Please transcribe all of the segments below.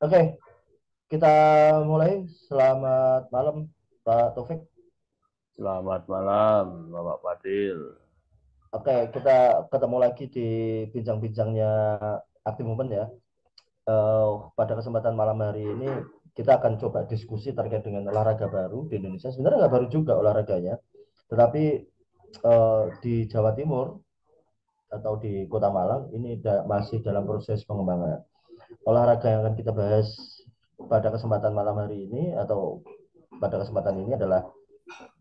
Oke, kita mulai. Selamat malam, Pak Taufik. Selamat malam, Bapak Fadil. Oke, kita ketemu lagi di bincang-bincangnya Aktif Movement ya. Pada kesempatan malam hari ini kita akan coba diskusi terkait dengan olahraga baru di Indonesia. Sebenarnya nggak baru juga olahraganya, tetapi di Jawa Timur atau di Kota Malang ini masih dalam proses pengembangan. Olahraga yang akan kita bahas pada kesempatan malam hari ini atau pada kesempatan ini adalah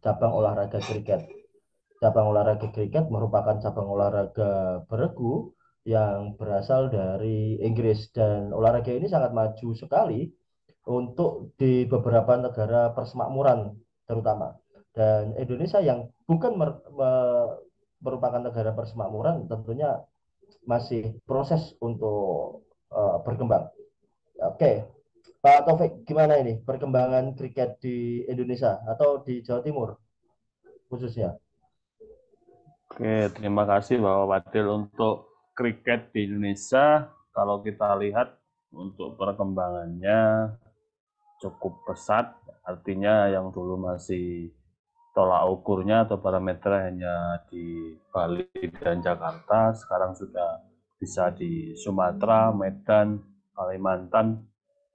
cabang olahraga kriket. Cabang olahraga kriket merupakan cabang olahraga beregu yang berasal dari Inggris dan olahraga ini sangat maju sekali untuk di beberapa negara persemakmuran terutama. Dan Indonesia yang bukan merupakan negara persemakmuran tentunya masih proses untuk berkembang. Oke, Pak Taufik, gimana ini perkembangan kriket di Indonesia atau di Jawa Timur khususnya? Oke, terima kasih Bapak Fadil. Untuk kriket di Indonesia, kalau kita lihat untuk perkembangannya cukup pesat, artinya yang dulu masih tolak ukurnya atau parameter hanya di Bali dan Jakarta, sekarang sudah bisa di Sumatera, Medan, Kalimantan,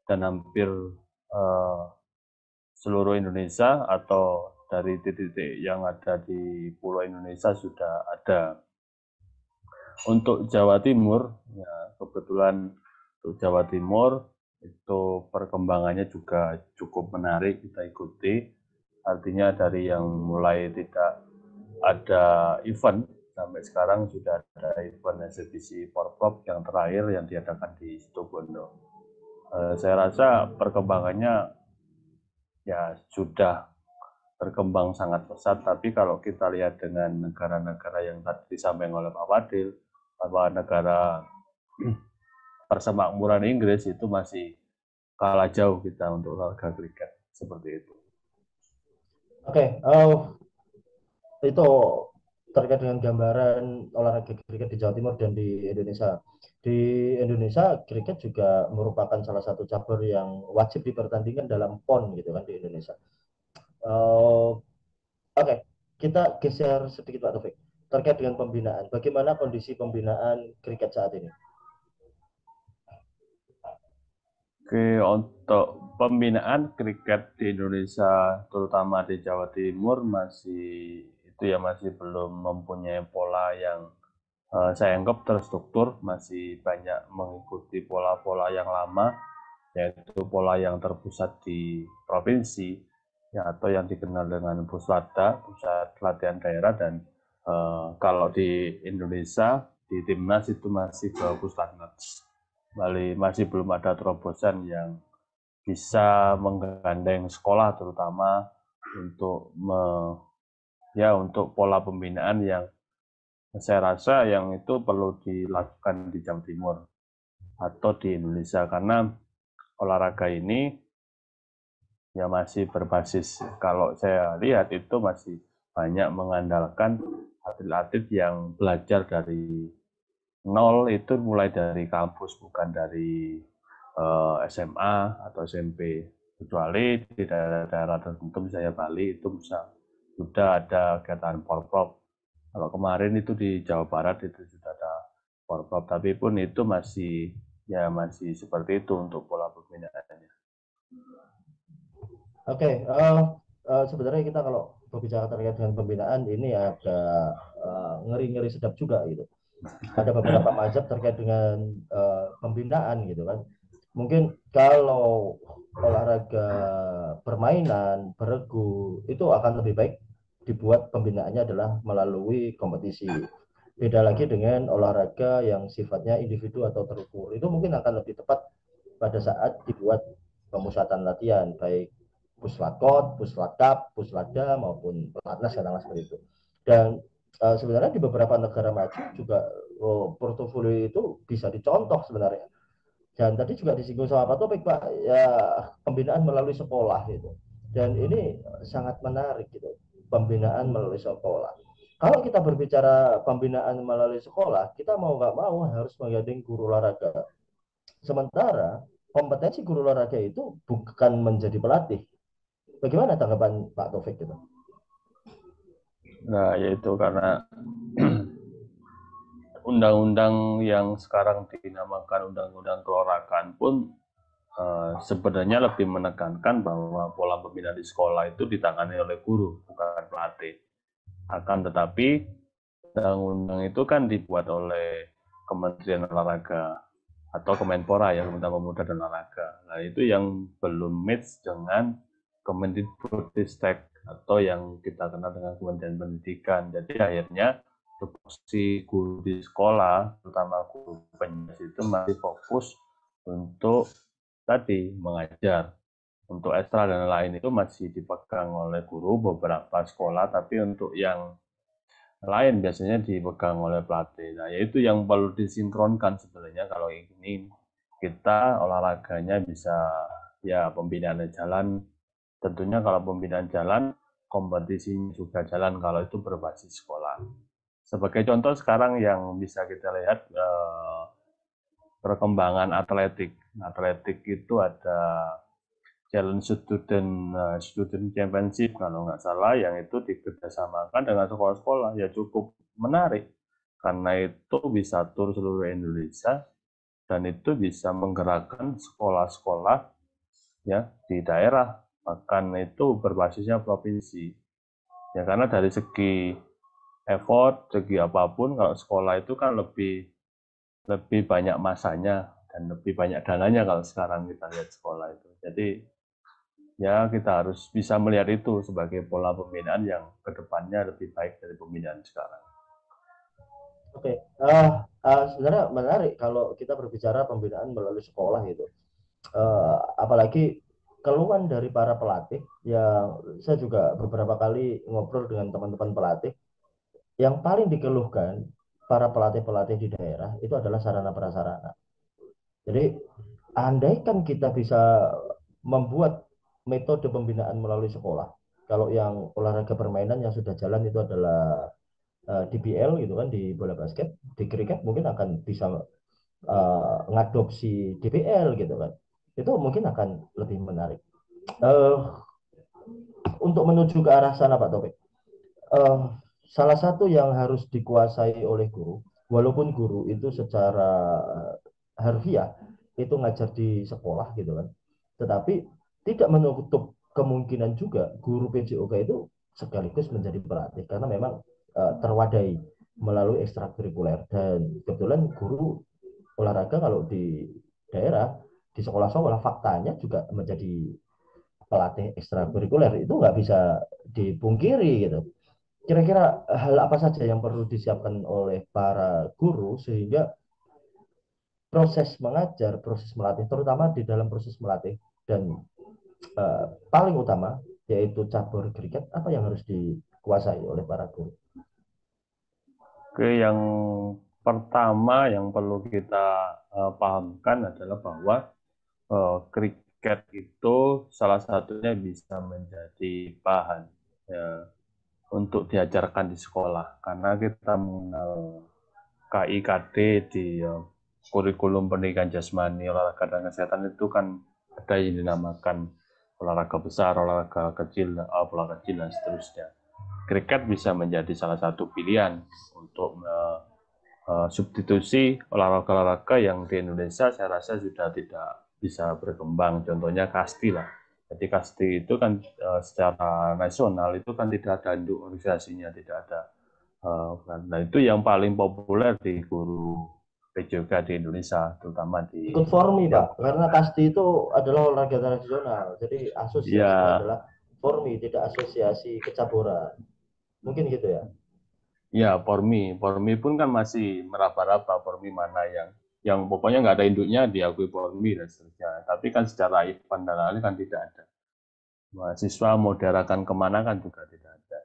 dan hampir eh, seluruh Indonesia atau dari titik-titik yang ada di Pulau Indonesia sudah ada. Untuk Jawa Timur, ya kebetulan untuk Jawa Timur itu perkembangannya juga cukup menarik kita ikuti. Artinya dari yang mulai tidak ada event sampai sekarang sudah ada event eksibisi Forprov yang terakhir yang diadakan di Situbondo. Saya rasa perkembangannya ya sudah berkembang sangat pesat, tapi kalau kita lihat dengan negara-negara yang tadi disampaikan oleh Pak Fadil, bahwa negara persemakmuran Inggris itu masih kalah jauh kita untuk olahraga kriket seperti itu. Oke, itu terkait dengan gambaran olahraga kriket di Jawa Timur dan di Indonesia. Di Indonesia, kriket juga merupakan salah satu cabur yang wajib dipertandingkan dalam PON gitu kan di Indonesia. Oke, kita geser sedikit Pak Taufik terkait dengan pembinaan. Bagaimana kondisi pembinaan kriket saat ini? Oke, untuk pembinaan kriket di Indonesia, terutama di Jawa Timur, masih belum mempunyai pola yang saya anggap terstruktur, masih banyak mengikuti pola-pola yang lama, yaitu pola yang terpusat di provinsi, ya, atau yang dikenal dengan Puslada, Pusat Latihan Daerah, dan kalau di Indonesia, di Timnas itu masih ke Puslatnas. Bali masih belum ada terobosan yang bisa menggandeng sekolah terutama untuk untuk pola pembinaan yang saya rasa yang itu perlu dilakukan di Jawa Timur atau di Indonesia karena olahraga ini ya masih berbasis, kalau saya lihat itu masih banyak mengandalkan atlet-atlet yang belajar dari nol, itu mulai dari kampus bukan dari SMA atau SMP, kecuali di daerah-daerah tertentu misalnya Bali itu bisa sudah ada kegiatan porprov. Kalau kemarin itu di Jawa Barat itu sudah ada porprov, tapi pun itu masih seperti itu untuk pola pembinaannya. Oke, sebenarnya kita kalau berbicara terkait dengan pembinaan ini agak ngeri-ngeri sedap juga gitu. Ada beberapa mazhab terkait dengan pembinaan gitu kan. Mungkin kalau olahraga permainan, beregu itu akan lebih baik dibuat pembinaannya adalah melalui kompetisi. Beda lagi dengan olahraga yang sifatnya individu atau terukur. Itu mungkin akan lebih tepat pada saat dibuat pemusatan latihan, baik puslatkot, puslatkap, puslada maupun pelatnas katakanlah seperti itu. Dan sebenarnya di beberapa negara maju juga portofolio itu bisa dicontoh sebenarnya. Dan tadi juga disinggung sama Pak Topik Pak, ya pembinaan melalui sekolah gitu. Dan ini sangat menarik gitu, pembinaan melalui sekolah. Kalau kita berbicara pembinaan melalui sekolah, kita mau nggak mau harus menggandeng guru olahraga. Sementara kompetensi guru olahraga itu bukan menjadi pelatih. Bagaimana tanggapan Pak Taufik gitu? Nah, yaitu karena undang-undang yang sekarang dinamakan undang-undang keolahragaan pun sebenarnya lebih menekankan bahwa pola pembinaan di sekolah itu ditangani oleh guru, bukan pelatih. Akan tetapi undang-undang itu kan dibuat oleh Kementerian Olahraga atau Kemenpora ya, Kementerian Pemuda dan Olahraga. Nah, itu yang belum match dengan Kemendikbudristek atau yang kita kenal dengan Kementerian Pendidikan. Jadi akhirnya tupoksi guru di sekolah, terutama guru penjas itu masih fokus untuk tadi mengajar. Untuk ekstra dan lain itu masih dipegang oleh guru beberapa sekolah, tapi untuk yang lain biasanya dipegang oleh pelatih. Nah, yaitu yang perlu disinkronkan sebenarnya kalau ini kita olahraganya bisa ya pembinaan jalan. Tentunya kalau pembinaan jalan, kompetisinya juga jalan kalau itu berbasis sekolah. Sebagai contoh sekarang yang bisa kita lihat perkembangan atletik. Atletik itu ada Challenge Student Championship kalau nggak salah yang itu dikerjasamakan dengan sekolah-sekolah ya cukup menarik karena itu bisa tur seluruh Indonesia dan itu bisa menggerakkan sekolah-sekolah ya di daerah bahkan itu berbasisnya provinsi ya karena dari segi effort segi apapun kalau sekolah itu kan lebih lebih banyak masanya dan lebih banyak dananya kalau sekarang kita lihat sekolah itu jadi ya kita harus bisa melihat itu sebagai pola pembinaan yang kedepannya lebih baik dari pembinaan sekarang. Oke, sebenarnya menarik kalau kita berbicara pembinaan melalui sekolah gitu. Apalagi keluhan dari para pelatih yang saya juga beberapa kali ngobrol dengan teman-teman pelatih yang paling dikeluhkan para pelatih-pelatih di daerah itu adalah sarana prasarana. Jadi andaikan kita bisa membuat metode pembinaan melalui sekolah. Kalau yang olahraga permainan yang sudah jalan itu adalah DBL gitu kan di bola basket, di kriket mungkin akan bisa ngadopsi DBL gitu kan. Itu mungkin akan lebih menarik. Uh, untuk menuju ke arah sana Pak Topik, salah satu yang harus dikuasai oleh guru, walaupun guru itu secara harfiah itu ngajar di sekolah gitu kan, tetapi tidak menutup kemungkinan juga guru PJOK itu sekaligus menjadi pelatih karena memang terwadai melalui ekstrakurikuler dan kebetulan guru olahraga kalau di daerah di sekolah-sekolah faktanya juga menjadi pelatih ekstrakurikuler itu nggak bisa dipungkiri gitu. Kira-kira hal apa saja yang perlu disiapkan oleh para guru sehingga proses mengajar, proses melatih, terutama di dalam proses melatih dan paling utama yaitu cabur kriket, apa yang harus dikuasai oleh para guru? Oke, yang pertama yang perlu kita pahamkan adalah bahwa kriket itu salah satunya bisa menjadi bahan ya, untuk diajarkan di sekolah karena kita mengenal KIKD di kurikulum pendidikan jasmani olahraga dan kesehatan itu kan ada yang dinamakan olahraga besar, olahraga kecil dan seterusnya. Kriket bisa menjadi salah satu pilihan untuk substitusi olahraga-olahraga yang di Indonesia saya rasa sudah tidak bisa berkembang. Contohnya kasti lah. Jadi kasti itu kan secara nasional itu kan tidak ada induk organisasinya, tidak ada. Nah itu yang paling populer di guru PJOK di Indonesia, terutama di Ikut formi Pak, Jawa karena Barat. kasti itu adalah olahraga tradisional, jadi asosiasinya Ya, adalah formi, tidak asosiasi kecaburan. Mungkin gitu ya. ya Pormi pun kan masih meraba-raba Pormi mana yang pokoknya nggak ada induknya diakui Pormi dan seterusnya. Tapi kan secara event dan lain kan tidak ada. Mahasiswa mau diarahkan kemana kan juga tidak ada.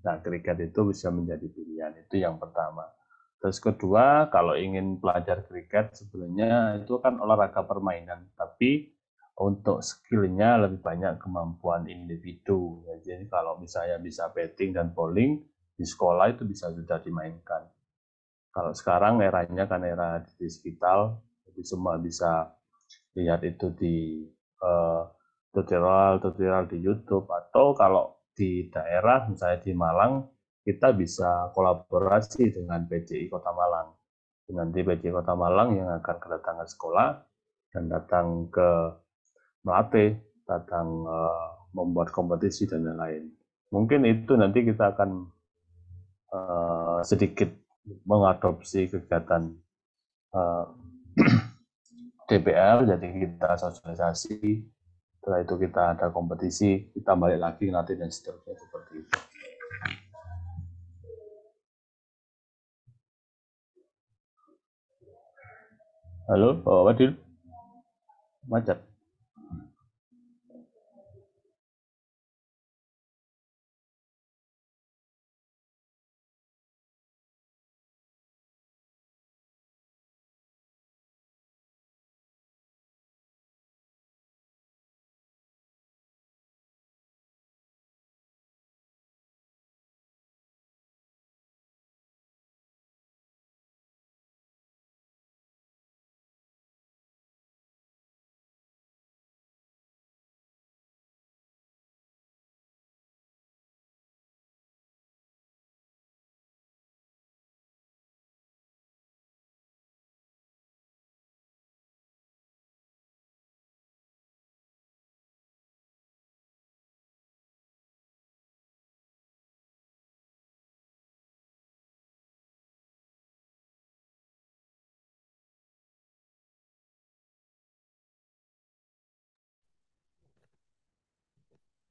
Nah, kriket itu bisa menjadi pilihan. Itu yang pertama. Terus kedua, kalau ingin belajar kriket sebenarnya itu kan olahraga permainan, tapi untuk skillnya lebih banyak kemampuan individu. Jadi kalau misalnya bisa batting dan bowling di sekolah itu bisa sudah dimainkan. Kalau sekarang eranya kan era digital, jadi semua bisa lihat itu di tutorial di YouTube, atau kalau di daerah misalnya di Malang, kita bisa kolaborasi dengan PJI Kota Malang. Nanti PJI Kota Malang yang akan kedatangan sekolah dan datang ke melatih, datang membuat kompetisi dan lain-lain. Mungkin itu nanti kita akan sedikit mengadopsi kegiatan DPR, jadi kita sosialisasi, setelah itu kita ada kompetisi, kita balik lagi nanti dan seterusnya seperti itu. Halo, Pak Wadil? Macet.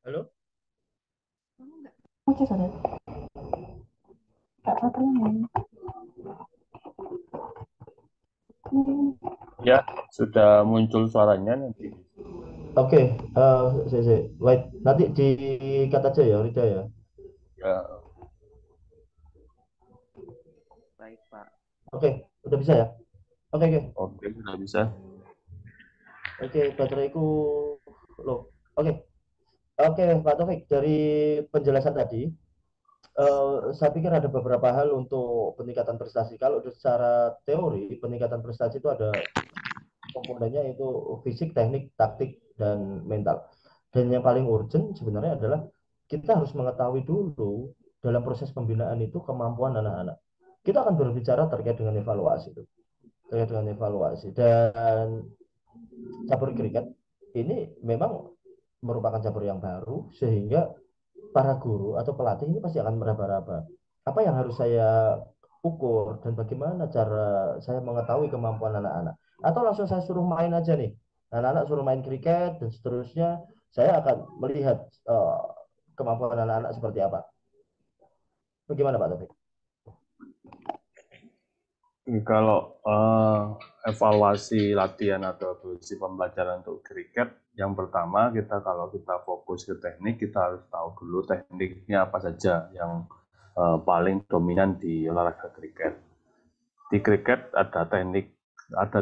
Halo? Oke, saudara. Kak, apa namanya? Ya, sudah muncul suaranya nanti. Oke, wait, nanti dikat aja ya, Rida ya. Ya, Baik, Pak. Oke, udah bisa ya? Oke, oke. oke, sudah bisa. Oke, bateraiku loh. Oke. Oke, Pak Taufik, dari penjelasan tadi, saya pikir ada beberapa hal untuk peningkatan prestasi. Kalau secara teori, peningkatan prestasi itu ada komponennya itu fisik, teknik, taktik, dan mental. Dan yang paling urgent sebenarnya adalah kita harus mengetahui dulu dalam proses pembinaan itu kemampuan anak-anak. Kita akan berbicara terkait dengan evaluasi itu, terkait dengan evaluasi. Dan cabur kriket ini memang merupakan cabur yang baru, sehingga para guru atau pelatih ini pasti akan meraba-raba. Apa yang harus saya ukur dan bagaimana cara saya mengetahui kemampuan anak-anak? Atau langsung saya suruh main aja nih. Anak-anak suruh main kriket dan seterusnya, saya akan melihat kemampuan anak-anak seperti apa. Bagaimana Pak Taufik? Kalau evaluasi latihan atau evaluasi pembelajaran untuk kriket, yang pertama kalau kita fokus ke teknik, kita harus tahu dulu tekniknya apa saja yang paling dominan di olahraga kriket. Di kriket ada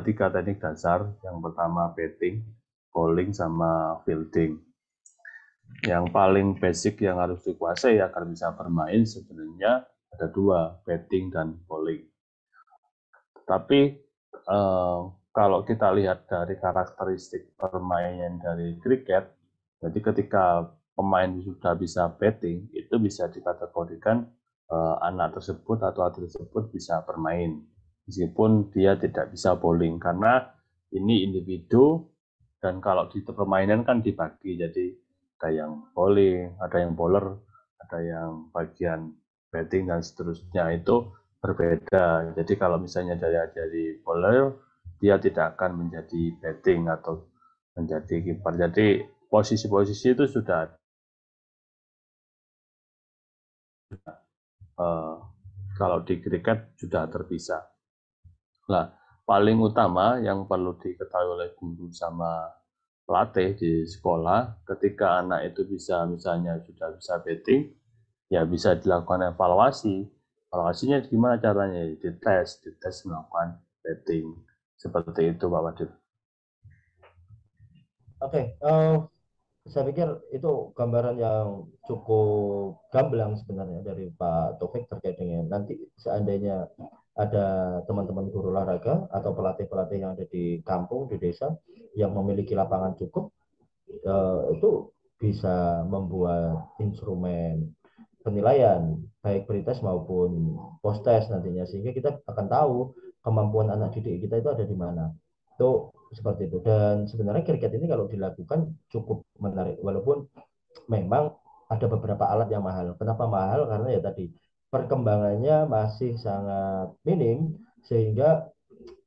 tiga teknik dasar. Yang pertama batting, bowling, sama fielding. Yang paling basic yang harus dikuasai agar bisa bermain sebenarnya ada dua, batting dan bowling. Tapi kalau kita lihat dari karakteristik permainan dari kriket, jadi ketika pemain sudah bisa batting, itu bisa dikategorikan anak tersebut atau atlet tersebut bisa bermain, meskipun dia tidak bisa bowling, karena ini individu, dan kalau di permainan kan dibagi, jadi ada yang bowling, ada yang bowler, ada yang bagian batting, dan seterusnya itu berbeda. Jadi kalau misalnya dari bowler, dia tidak akan menjadi batting atau menjadi kiper. Jadi posisi-posisi itu sudah kalau di kriket sudah terpisah. Nah, paling utama yang perlu diketahui oleh guru sama pelatih di sekolah, ketika anak itu bisa misalnya sudah bisa batting, ya bisa dilakukan evaluasi. Evaluasinya gimana caranya? Dites melakukan batting. Seperti itu, Pak Wadid. Oke, saya pikir itu gambaran yang cukup gamblang sebenarnya dari Pak Taufik terkait dengan nanti seandainya ada teman-teman guru olahraga atau pelatih-pelatih yang ada di kampung, di desa yang memiliki lapangan cukup, itu bisa membuat instrumen penilaian baik pretest maupun post test nantinya, sehingga kita akan tahu kemampuan anak didik kita itu ada di mana. Itu seperti itu. Dan sebenarnya kriket ini kalau dilakukan cukup menarik, walaupun memang ada beberapa alat yang mahal. Kenapa mahal? Karena ya tadi perkembangannya masih sangat minim, sehingga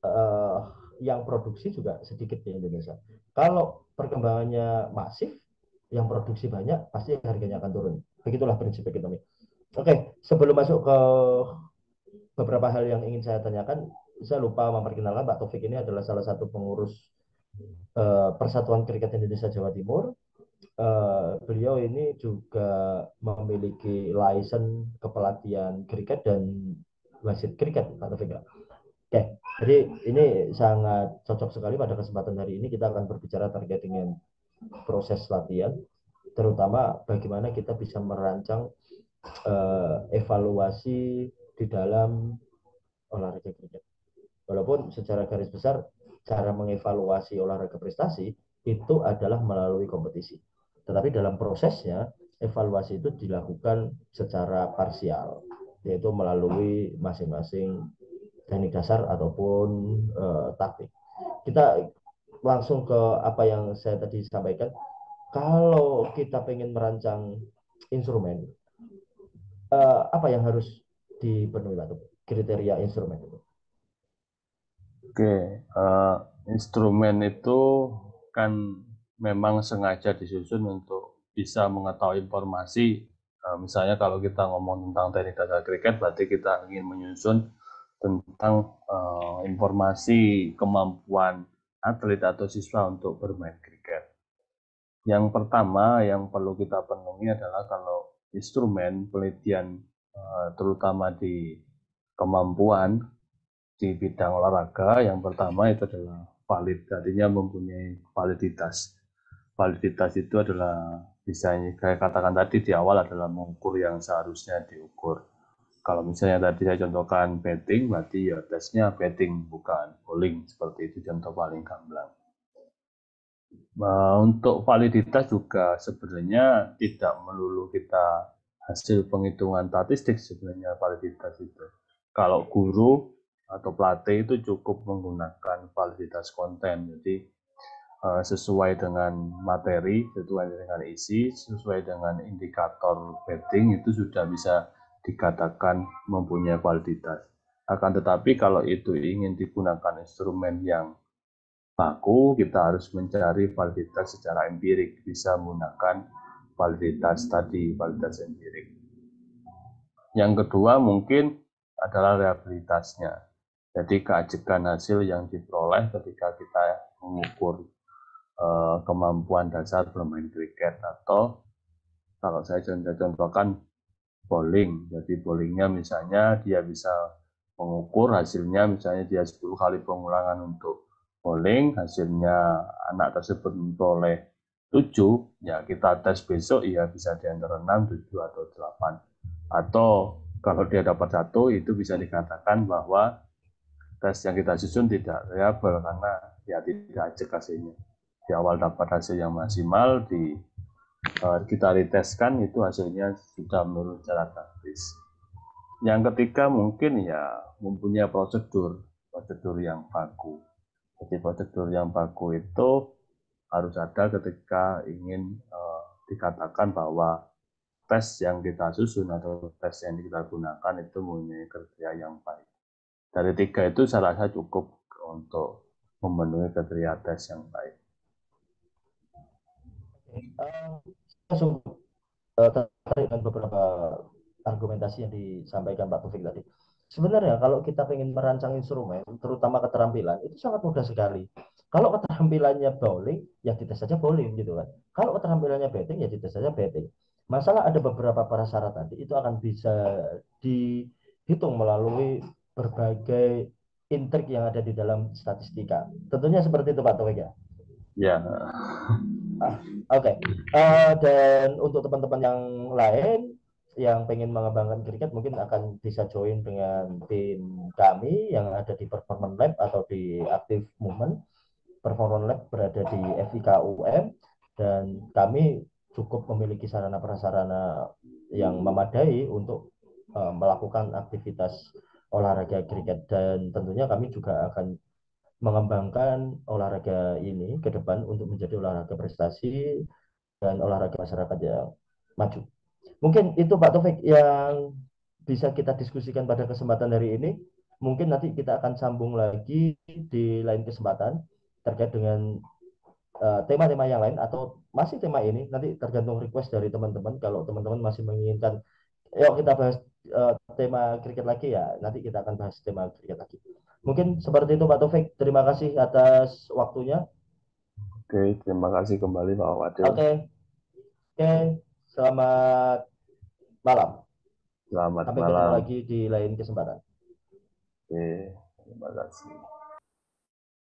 eh, yang produksi juga sedikit di Indonesia. Kalau perkembangannya masif, yang produksi banyak, pasti harganya akan turun. Begitulah prinsip ekonomi. Oke, sebelum masuk ke beberapa hal yang ingin saya tanyakan, saya lupa memperkenalkan Pak Taufik ini adalah salah satu pengurus Persatuan Kriket Indonesia Jawa Timur. Beliau ini juga memiliki license kepelatihan kriket dan wasit kriket, Pak Taufik. Oke, jadi ini sangat cocok sekali pada kesempatan hari ini kita akan berbicara terkait dengan proses latihan, terutama bagaimana kita bisa merancang evaluasi di dalam olahraga kriket. Walaupun secara garis besar cara mengevaluasi olahraga prestasi itu adalah melalui kompetisi. Tetapi dalam prosesnya evaluasi itu dilakukan secara parsial, yaitu melalui masing-masing teknik dasar ataupun taktik. Kita langsung ke apa yang saya tadi sampaikan. Kalau kita pengen merancang instrumen, apa yang harus dipenuhi, Pak? Kriteria instrumen itu. Oke, instrumen itu kan memang sengaja disusun untuk bisa mengetahui informasi. Misalnya kalau kita ngomong tentang teknik dasar kriket, berarti kita ingin menyusun tentang informasi kemampuan atlet atau siswa untuk bermain kriket. Yang pertama yang perlu kita penuhi adalah kalau instrumen penelitian terutama di kemampuan di bidang olahraga, yang pertama itu adalah valid, artinya mempunyai validitas. Validitas itu adalah bisa saya katakan tadi di awal adalah mengukur yang seharusnya diukur. Kalau misalnya tadi saya contohkan batting, berarti ya tesnya batting bukan bowling, seperti itu contoh paling gamblang. Untuk validitas juga sebenarnya tidak melulu kita hasil penghitungan statistik sebenarnya validitas itu. Kalau guru atau pelatih itu cukup menggunakan validitas konten, jadi sesuai dengan materi, sesuai dengan isi, sesuai dengan indikator betting itu sudah bisa dikatakan mempunyai validitas. Akan tetapi kalau itu ingin digunakan instrumen yang baku, kita harus mencari validitas secara empirik, bisa menggunakan validitas tadi, validitas empirik. Yang kedua mungkin adalah reliabilitasnya. Jadi keajekan hasil yang diperoleh ketika kita mengukur kemampuan dasar bermain kriket, atau kalau saya contohkan bowling. Jadi bowlingnya misalnya dia bisa mengukur hasilnya, misalnya dia 10 kali pengulangan untuk bowling, hasilnya anak tersebut memperoleh 7, ya kita tes besok ya bisa di antara 6, 7, atau 8. Atau kalau dia dapat 1, itu bisa dikatakan bahwa tes yang kita susun tidak reliable karena ya tidak ajak hasilnya. Di awal dapat hasil yang maksimal, kita reteskan itu hasilnya sudah menurun secara drastis. Yang ketiga mungkin ya mempunyai prosedur yang baku. Jadi prosedur yang baku itu harus ada ketika ingin dikatakan bahwa tes yang kita susun atau tes yang kita gunakan itu mempunyai kriteria yang baik. Dari 3 itu saya rasa cukup untuk memenuhi kriteria tes yang baik. Langsung terkait dengan beberapa argumentasi yang disampaikan Pak Taufik tadi. Sebenarnya kalau kita ingin merancang instrumen, terutama keterampilan, itu sangat mudah sekali. Kalau keterampilannya bowling, ya dites saja bowling gitu kan. Kalau keterampilannya batting, ya dites saja batting. Masalah ada beberapa prasyarat tadi, itu akan bisa dihitung melalui berbagai intrik yang ada di dalam statistika. Tentunya seperti itu Pak Taufik ya. Ya. Oke. Dan untuk teman-teman yang lain yang pengen mengembangkan kriket mungkin akan bisa join dengan tim kami yang ada di Performance Lab atau di Active Movement. Performance Lab berada di FIKUM dan kami cukup memiliki sarana prasarana yang memadai untuk melakukan aktivitas olahraga kriket, dan tentunya kami juga akan mengembangkan olahraga ini ke depan untuk menjadi olahraga prestasi dan olahraga masyarakat yang maju. Mungkin itu Pak Taufik yang bisa kita diskusikan pada kesempatan hari ini. Mungkin nanti kita akan sambung lagi di lain kesempatan terkait dengan tema-tema yang lain atau masih tema ini. Nanti tergantung request dari teman-teman. Kalau teman-teman masih menginginkan, yuk kita bahas tema kriket lagi, ya nanti kita akan bahas tema kriket lagi. Mungkin seperti itu Pak Taufik. Terima kasih atas waktunya. Oke, terima kasih kembali Pak Wadil. Oke, oke. Selamat malam. Selamat Sampai ketemu malam. lagi di lain kesempatan. Oke, terima kasih.